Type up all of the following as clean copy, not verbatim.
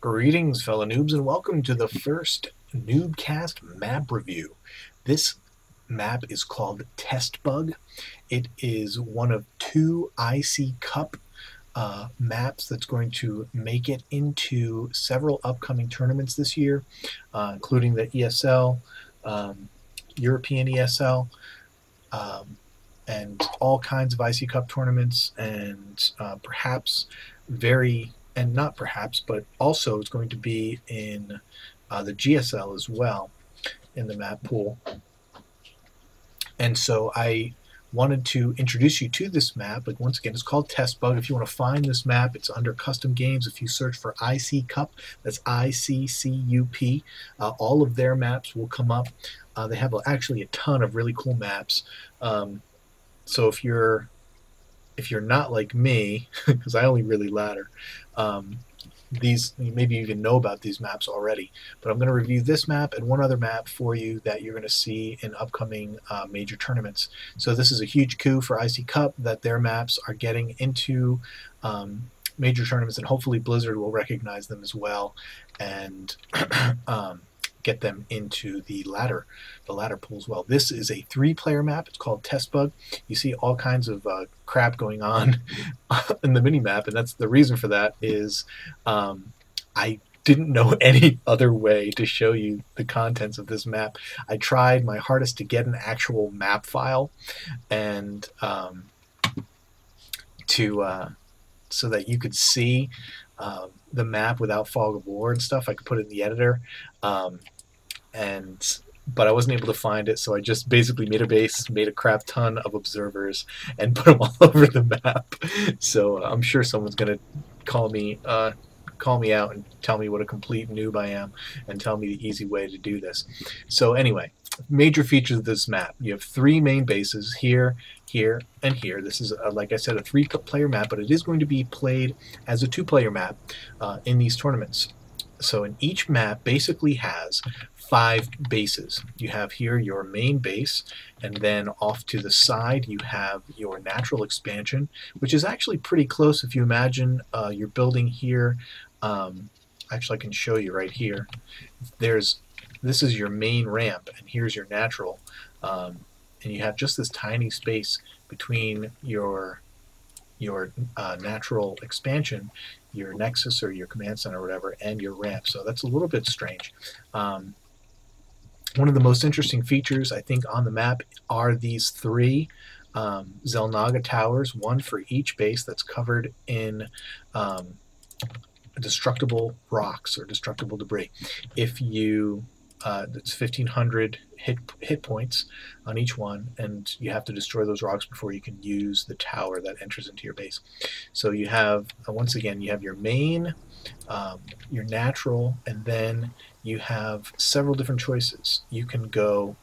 Greetings, fellow noobs, and welcome to the first NuubCast map review. This map is called Test Bug. It is one of two ICCup maps that's going to make it into several upcoming tournaments this year, including the ESL, European ESL, and all kinds of ICCup tournaments, and not perhaps, but also it's going to be in the GSL as well in the map pool. And so I wanted to introduce you to this map. Like, once again, it's called Test Bug. If you want to find this map, it's under Custom Games. If you search for ICCup, that's ICCup, all of their maps will come up. They have actually a ton of really cool maps. So if you're not like me, because I only really ladder, maybe you even know about these maps already, but I'm going to review this map and one other map for you that you're going to see in upcoming major tournaments. So this is a huge coup for ICCup that their maps are getting into major tournaments, and hopefully Blizzard will recognize them as well and get them into the ladder pool as well. This is a 3-player map. It's called Test Bug. You see all kinds of crap going on in the mini map, and that's the reason for that is I didn't know any other way to show you the contents of this map. I tried my hardest to get an actual map file and so that you could see the map without fog of war and stuff. I could put it in the editor, but I wasn't able to find it, so I just basically made a base, made a crap ton of observers, and put them all over the map. So I'm sure someone's gonna call me out and tell me what a complete noob I am, and tell me the easy way to do this. So anyway, major features of this map: you have 3 main bases here, here, and here. This is, like I said, a 3-player map, but it is going to be played as a 2-player map in these tournaments. So in each map basically has 5 bases. You have here your main base, and then off to the side you have your natural expansion, which is actually pretty close. If you imagine you're building here, actually I can show you right here. This is your main ramp, and here's your natural, and you have just this tiny space between your natural expansion, your nexus or your command center or whatever, and your ramp. So that's a little bit strange. One of the most interesting features, I think, on the map are these 3 Zelnaga towers, one for each base, that's covered in destructible rocks or destructible debris. If you that's 1,500 hit points on each one, and you have to destroy those rocks before you can use the tower that enters into your base. So you have, once again, you have your main, your natural, and then you have several different choices. You can go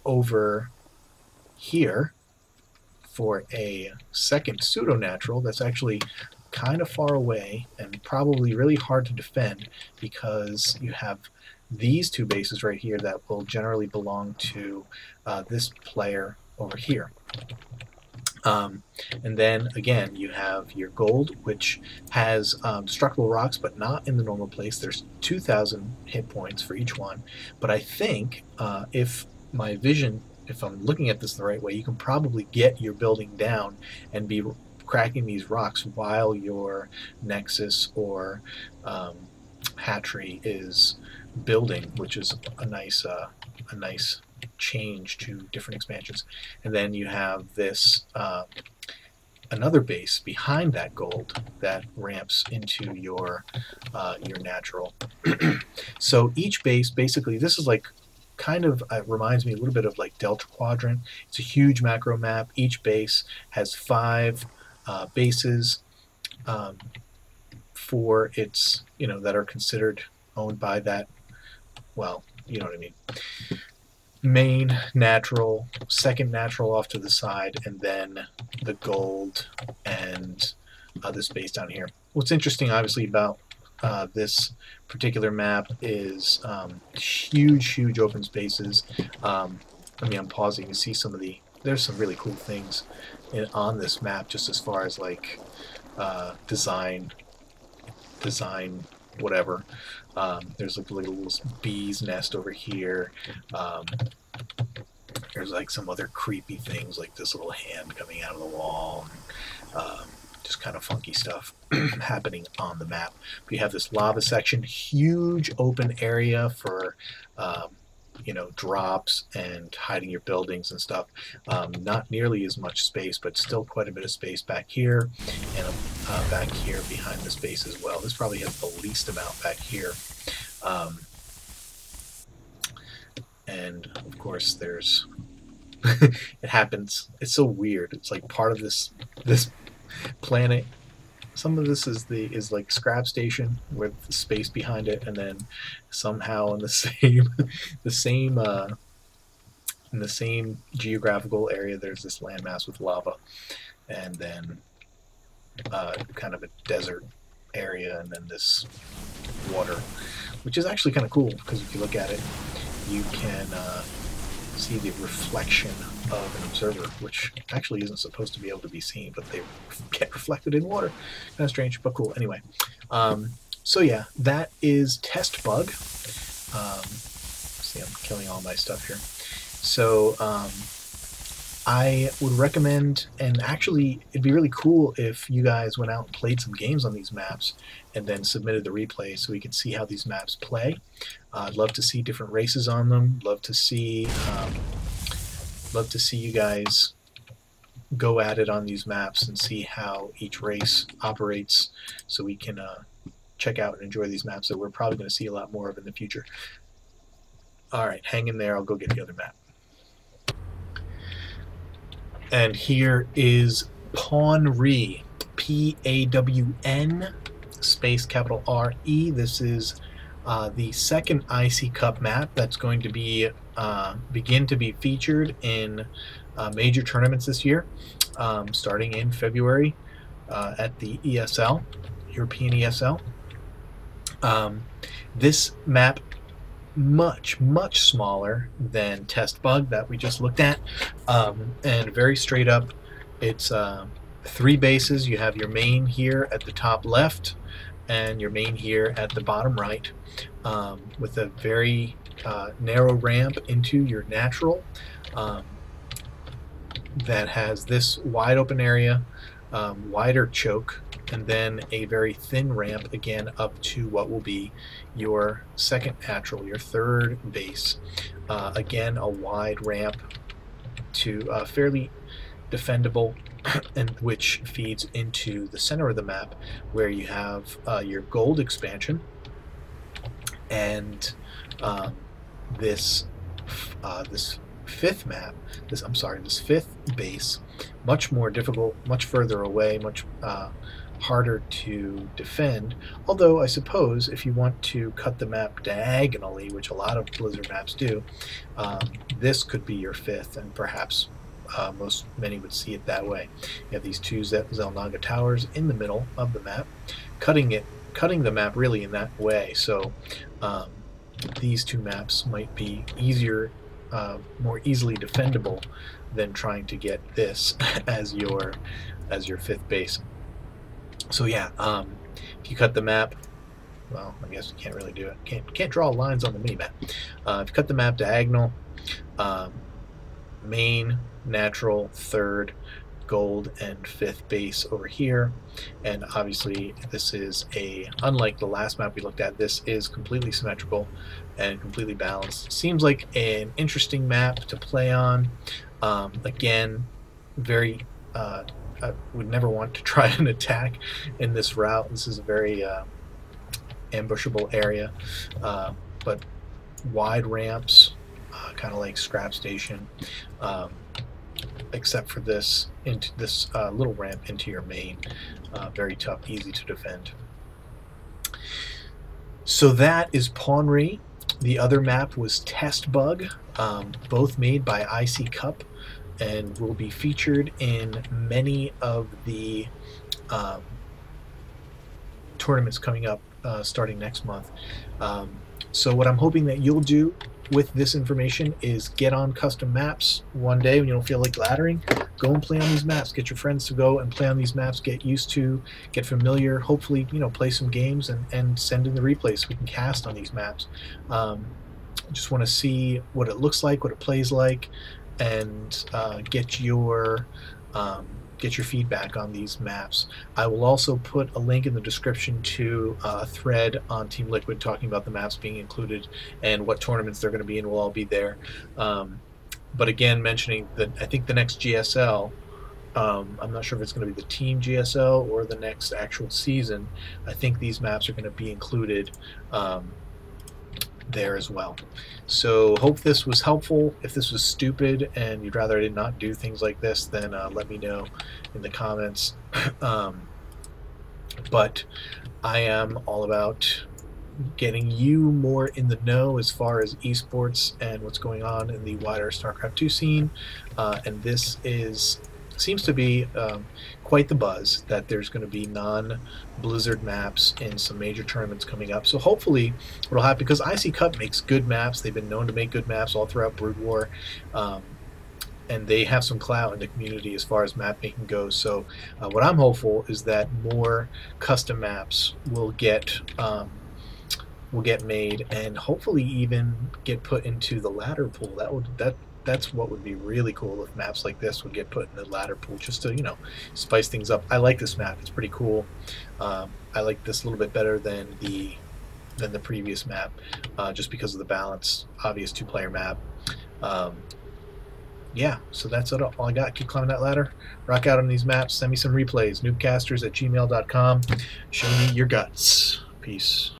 over here for a second pseudo-natural that's actually kind of far away and probably really hard to defend, because you have these 2 bases right here that will generally belong to this player over here. And then again you have your gold, which has destructible rocks, but not in the normal place. There's 2,000 hit points for each one, but I think if I'm looking at this the right way, you can probably get your building down and be cracking these rocks while your nexus or hatchery is building, which is a nice change to different expansions. And then you have this another base behind that gold that ramps into your natural. So each base, basically, this is like kind of reminds me a little bit of like Delta Quadrant. It's a huge macro map. Each base has 5 bases for its, that are considered owned by that, well, you know what I mean. Main natural, second natural off to the side, and then the gold and this base down here. What's interesting, obviously, about this particular map is huge open spaces. I'm pausing to see some of there's some really cool things on this map, just as far as like design design whatever. There's like a little bee's nest over here. There's like some other creepy things, like this little hand coming out of the wall. Just kind of funky stuff happening on the map. We have this lava section, huge open area for you know, drops and hiding your buildings and stuff. Not nearly as much space, but still quite a bit of space back here, and back here behind this base as well. This probably has the least amount back here. And of course there's it happens. It's so weird. It's like part of this planet. Some of this is like scrap station with space behind it, and then somehow in the same geographical area there's this landmass with lava, and then kind of a desert area, and then this water, which is actually kind of cool because if you look at it, you can see the reflection of an observer, which actually isn't supposed to be able to be seen, but they get reflected in water. Kind of strange, but cool. Anyway, so yeah, that is Test Bug. See, I'm killing all my stuff here. So I would recommend, and actually it'd be really cool if you guys went out and played some games on these maps and then submitted the replay so we can see how these maps play. I'd love to see different races on them. Love to see you guys go at it on these maps and see how each race operates, so we can check out and enjoy these maps that we're probably going to see a lot more of in the future. Alright, hang in there, I'll go get the other map. And here is Pawn-Re, P-A-W-N space capital R-E. This is the second ICCup map that's going to be begin to be featured in major tournaments this year, starting in February at the ESL, European ESL. This map, much smaller than Test Bug that we just looked at, and very straight up. It's 3 bases. You have your main here at the top left and your main here at the bottom right, with a very narrow ramp into your natural that has this wide open area, wider choke, and then a very thin ramp again up to what will be your second natural, your third base. Again, a wide ramp to fairly defendable, and which feeds into the center of the map, where you have your gold expansion, and this fifth base, much more difficult, much further away, much harder to defend. Although I suppose if you want to cut the map diagonally, which a lot of Blizzard maps do, this could be your fifth, and perhaps many would see it that way. You have these 2 Xel'Naga towers in the middle of the map, cutting the map really in that way. So these 2 maps might be easier, more easily defendable than trying to get this as your 5th base. So yeah, if you cut the map, well, I guess you can't really do it. Can't draw lines on the mini-map. If you cut the map diagonal, main, natural, third, gold, and 5th base over here. And obviously this is unlike the last map we looked at, this is completely symmetrical and completely balanced. Seems like an interesting map to play on. Again, very I would never want to try an attack in this route. This is a very ambushable area, but wide ramps, kind of like Scrap Station, except for this little ramp into your main. Very tough, easy to defend. So that is Pawn-Re. The other map was Test Bug, both made by ICCup, and will be featured in many of the tournaments coming up starting next month. So what I'm hoping that you'll do with this information is get on custom maps one day when you don't feel like laddering. Go and play on these maps. Get your friends to go and play on these maps. Get used to, get familiar. Hopefully, play some games and send in the replays so we can cast on these maps. Just want to see what it looks like, what it plays like, and get your feedback on these maps. I will also put a link in the description to a thread on Team Liquid talking about the maps being included and what tournaments they're going to be in. We'll all be there. But again, mentioning that I think the next GSL, I'm not sure if it's going to be the Team GSL or the next actual season, I think these maps are going to be included there as well. So hope this was helpful. If this was stupid and you'd rather I did not do things like this, then let me know in the comments. But I am all about getting you more in the know as far as esports and what's going on in the wider StarCraft 2 scene, and this seems to be quite the buzz that there's going to be non-Blizzard maps in some major tournaments coming up. So hopefully what'll happen, because ICCup makes good maps, they've been known to make good maps all throughout Brood War, and they have some clout in the community as far as map making goes. So what I'm hopeful is that more custom maps will get made and hopefully even get put into the ladder pool. That's what would be really cool if maps like this would get put in the ladder pool, just to spice things up. I like this map; it's pretty cool. I like this a little bit better than the previous map, just because of the balance. Obvious two-player map. Yeah, so that's all I got. Keep climbing that ladder. Rock out on these maps. Send me some replays. NuubCasters@gmail.com. Show me your guts. Peace.